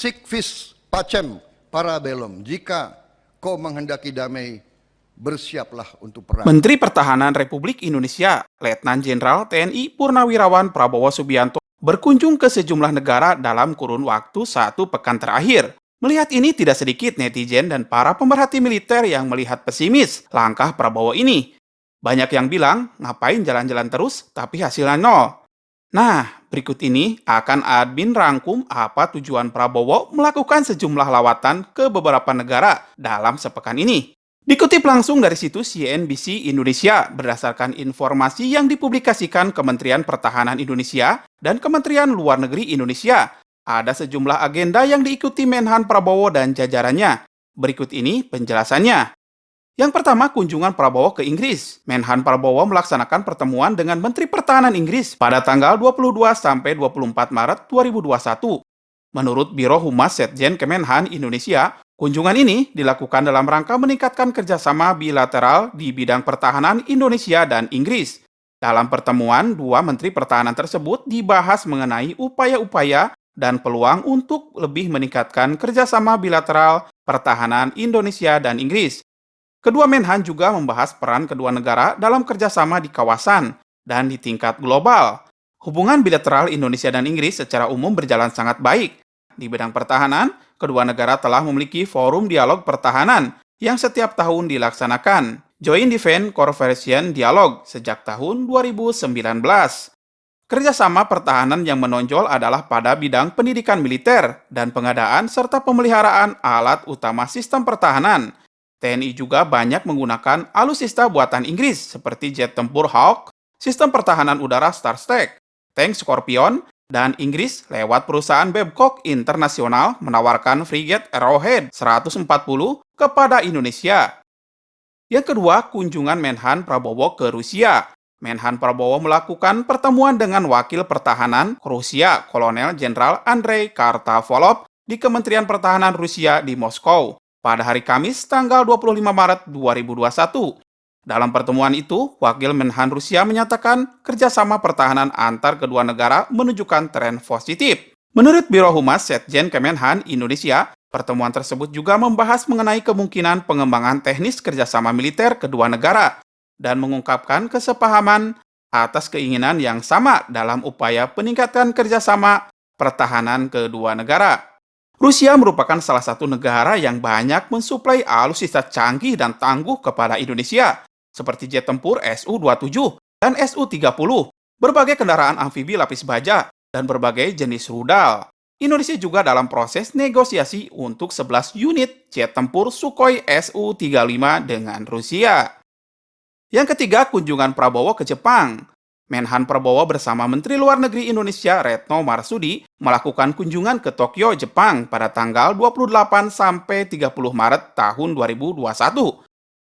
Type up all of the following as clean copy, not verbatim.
Sic vis pacem para bellum. Jika kau menghendaki damai, bersiaplah untuk perang. Menteri Pertahanan Republik Indonesia, Letnan Jenderal TNI Purnawirawan Prabowo Subianto berkunjung ke sejumlah negara dalam kurun waktu 1 pekan terakhir. Melihat ini tidak sedikit netizen dan para pemerhati militer yang melihat pesimis langkah Prabowo ini. Banyak yang bilang, ngapain jalan-jalan terus tapi hasilnya nol. Nah, berikut ini akan admin rangkum apa tujuan Prabowo melakukan sejumlah lawatan ke beberapa negara dalam sepekan ini. Dikutip langsung dari situs CNBC Indonesia berdasarkan informasi yang dipublikasikan Kementerian Pertahanan Indonesia dan Kementerian Luar Negeri Indonesia. Ada sejumlah agenda yang diikuti Menhan Prabowo dan jajarannya. Berikut ini penjelasannya. Yang pertama, kunjungan Prabowo ke Inggris. Menhan Prabowo melaksanakan pertemuan dengan Menteri Pertahanan Inggris pada tanggal 22 sampai 24 Maret 2021. Menurut Biro Humas Setjen Kemenhan Indonesia, kunjungan ini dilakukan dalam rangka meningkatkan kerjasama bilateral di bidang pertahanan Indonesia dan Inggris. Dalam pertemuan, dua Menteri Pertahanan tersebut dibahas mengenai upaya-upaya dan peluang untuk lebih meningkatkan kerjasama bilateral pertahanan Indonesia dan Inggris. Kedua Menhan juga membahas peran kedua negara dalam kerjasama di kawasan dan di tingkat global. Hubungan bilateral Indonesia dan Inggris secara umum berjalan sangat baik. Di bidang pertahanan, kedua negara telah memiliki forum dialog pertahanan yang setiap tahun dilaksanakan, Joint Defense Cooperation Dialogue, sejak tahun 2019. Kerjasama pertahanan yang menonjol adalah pada bidang pendidikan militer dan pengadaan serta pemeliharaan alat utama sistem pertahanan. TNI juga banyak menggunakan alutsista buatan Inggris seperti jet tempur Hawk, sistem pertahanan udara Starstreak, tank Scorpion, dan Inggris lewat perusahaan Babcock International menawarkan frigate Arrowhead 140 kepada Indonesia. Yang kedua, kunjungan Menhan Prabowo ke Rusia. Menhan Prabowo melakukan pertemuan dengan Wakil Pertahanan Rusia, Kolonel Jenderal Andrei Kartavolov di Kementerian Pertahanan Rusia di Moskow pada hari Kamis tanggal 25 Maret 2021. Dalam pertemuan itu, Wakil Menhan Rusia menyatakan kerjasama pertahanan antar kedua negara menunjukkan tren positif. Menurut Biro Humas Setjen Kemenhan Indonesia, pertemuan tersebut juga membahas mengenai kemungkinan pengembangan teknis kerjasama militer kedua negara dan mengungkapkan kesepahaman atas keinginan yang sama dalam upaya peningkatan kerjasama pertahanan kedua negara. Rusia merupakan salah satu negara yang banyak mensuplai alutsista canggih dan tangguh kepada Indonesia, seperti jet tempur Su-27 dan Su-30, berbagai kendaraan amfibi lapis baja, dan berbagai jenis rudal. Indonesia juga dalam proses negosiasi untuk 11 unit jet tempur Sukhoi Su-35 dengan Rusia. Yang ketiga, kunjungan Prabowo ke Jepang. Menhan Prabowo bersama Menteri Luar Negeri Indonesia Retno Marsudi melakukan kunjungan ke Tokyo, Jepang pada tanggal 28 sampai 30 Maret tahun 2021.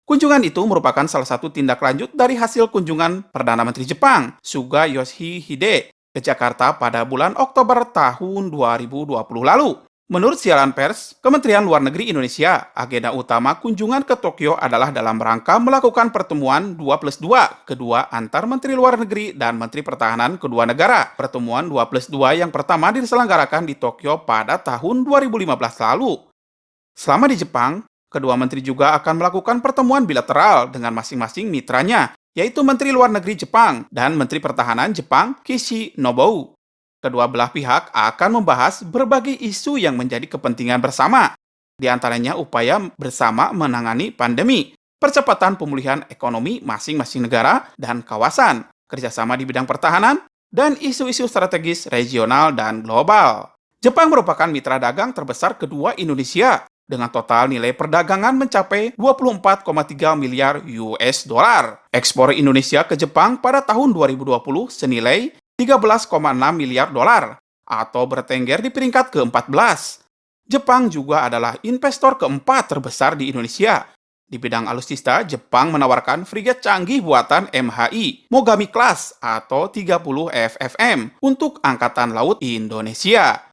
Kunjungan itu merupakan salah satu tindak lanjut dari hasil kunjungan Perdana Menteri Jepang, Suga Yoshihide, ke Jakarta pada bulan Oktober tahun 2020 lalu. Menurut siaran pers, Kementerian Luar Negeri Indonesia, agenda utama kunjungan ke Tokyo adalah dalam rangka melakukan pertemuan 2+2 kedua antar Menteri Luar Negeri dan Menteri Pertahanan kedua negara. Pertemuan 2+2 yang pertama diselenggarakan di Tokyo pada tahun 2015 lalu. Selama di Jepang, kedua menteri juga akan melakukan pertemuan bilateral dengan masing-masing mitranya, yaitu Menteri Luar Negeri Jepang dan Menteri Pertahanan Jepang Kishi Nobuo. Kedua belah pihak akan membahas berbagai isu yang menjadi kepentingan bersama, di antaranya upaya bersama menangani pandemi, percepatan pemulihan ekonomi masing-masing negara dan kawasan, kerjasama di bidang pertahanan, dan isu-isu strategis regional dan global. Jepang merupakan mitra dagang terbesar kedua Indonesia, dengan total nilai perdagangan mencapai 24,3 miliar US dollar. Ekspor Indonesia ke Jepang pada tahun 2020 senilai 13,6 miliar dolar, atau bertengger di peringkat ke-14. Jepang juga adalah investor keempat terbesar di Indonesia. Di bidang alutsista, Jepang menawarkan frigate canggih buatan MHI, Mogami Class atau 30 FFM untuk Angkatan Laut Indonesia.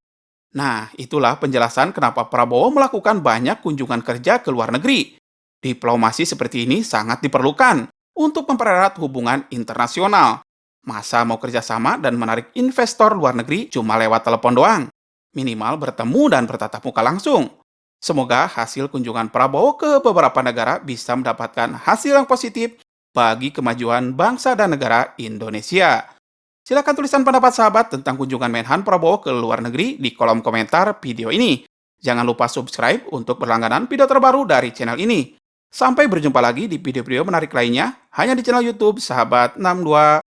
Nah, itulah penjelasan kenapa Prabowo melakukan banyak kunjungan kerja ke luar negeri. Diplomasi seperti ini sangat diperlukan untuk mempererat hubungan internasional. Masa mau kerjasama dan menarik investor luar negeri cuma lewat telepon doang? minimal bertemu dan bertatap muka langsung. Semoga hasil kunjungan Prabowo ke beberapa negara bisa mendapatkan hasil yang positif bagi kemajuan bangsa dan negara Indonesia. Silakan tulisan pendapat sahabat tentang kunjungan Menhan Prabowo ke luar negeri di kolom komentar video ini. Jangan lupa subscribe untuk berlangganan video terbaru dari channel ini. Sampai berjumpa lagi di video-video menarik lainnya hanya di channel YouTube Sahabat 62.